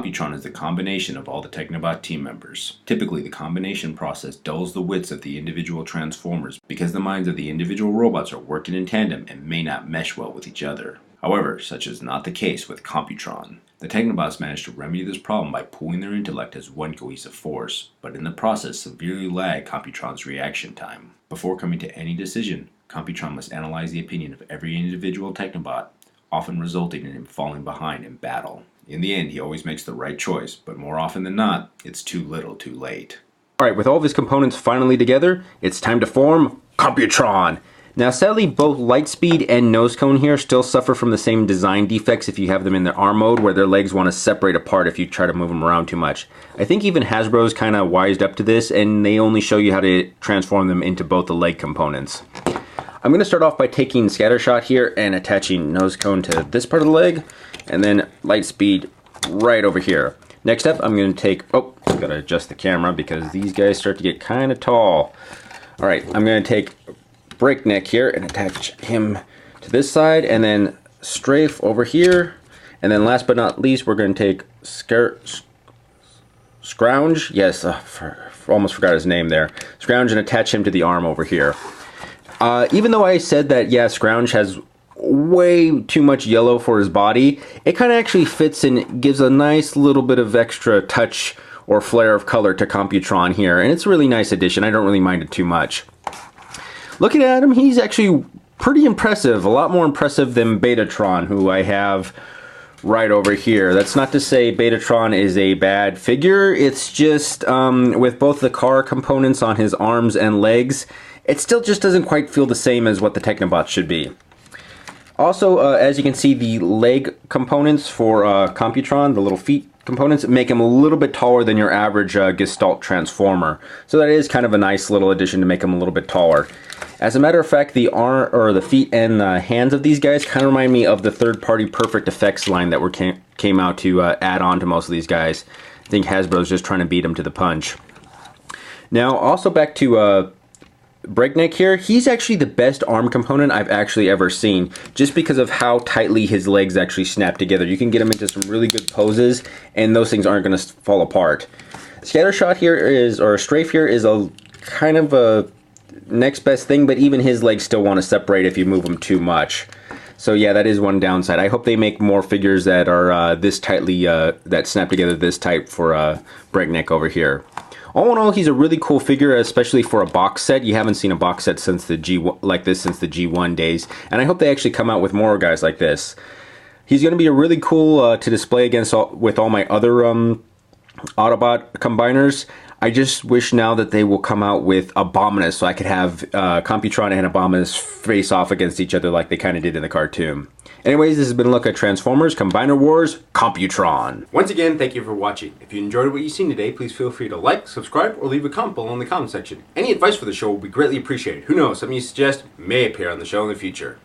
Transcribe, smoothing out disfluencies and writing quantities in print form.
computron is the combination of all the Technobot team members. Typically, the combination process dulls the wits of the individual transformers because the minds of the individual robots are working in tandem and may not mesh well with each other. However, such is not the case with computron. The Technobots managed to remedy this problem by pooling their intellect as one cohesive force, but in the process severely lag computron's reaction time. Before coming to any decision, computron must analyze the opinion of every individual Technobot, often resulting in him falling behind in battle. In the end, he always makes the right choice, but more often than not, it's too little too late. Alright, with all of his components finally together, it's time to form computron! Now sadly, both Lightspeed and Nosecone here still suffer from the same design defects if you have them in their arm mode, where their legs want to separate apart if you try to move them around too much. I think even Hasbro's kind of wised up to this, and they only show you how to transform them into both the leg components. I'm going to start off by taking Scattershot here and attaching Nosecone to this part of the leg, and then Lightspeed right over here. Next up, I'm going to take, I've got to adjust the camera because these guys start to get kind of tall. Alright, I'm going to take Breakneck here and attach him to this side, and then Strafe over here, and then last but not least, we're going to take Scrounge, yes, almost forgot his name there, Scrounge, and attach him to the arm over here. Even though I said that, yeah, Scrounge has way too much yellow for his body, it kind of actually fits and gives a nice little bit of extra touch or flare of color to Computron here, and it's a really nice addition. I don't really mind it too much. Looking at him, he's actually pretty impressive, a lot more impressive than Betatron, who I have right over here. That's not to say Betatron is a bad figure, it's just with both the car components on his arms and legs, it still just doesn't quite feel the same as what the Technobots should be. Also, as you can see, the leg components for Computron, the little feet components, make him a little bit taller than your average Gestalt Transformer. So that is kind of a nice little addition to make him a little bit taller. As a matter of fact, the arm or the feet and the hands of these guys kind of remind me of the third-party Perfect Effects line that came out to add on to most of these guys. I think Hasbro's just trying to beat them to the punch. Now, also back to Breakneck here, he's actually the best arm component I've actually ever seen, just because of how tightly his legs actually snap together. You can get him into some really good poses, and those things aren't going to fall apart. Scattershot here is, or Strafe here, is a kind of a next best thing, but even his legs still want to separate if you move them too much. So yeah, that is one downside. I hope they make more figures that are this tightly, that snap together this tight for Breakneck over here. All in all, he's a really cool figure, especially for a box set. You haven't seen a box set since the since the G1 days, and I hope they actually come out with more guys like this. He's going to be a really cool to display against with all my other Autobot combiners. I just wish now that they will come out with Abominus, so I could have Computron and Abominus face off against each other like they kind of did in the cartoon. Anyways, this has been a look at Transformers Combiner Wars Computron. Once again, thank you for watching. If you enjoyed what you've seen today, please feel free to like, subscribe, or leave a comment below in the comment section. Any advice for the show will be greatly appreciated. Who knows, something you suggest may appear on the show in the future.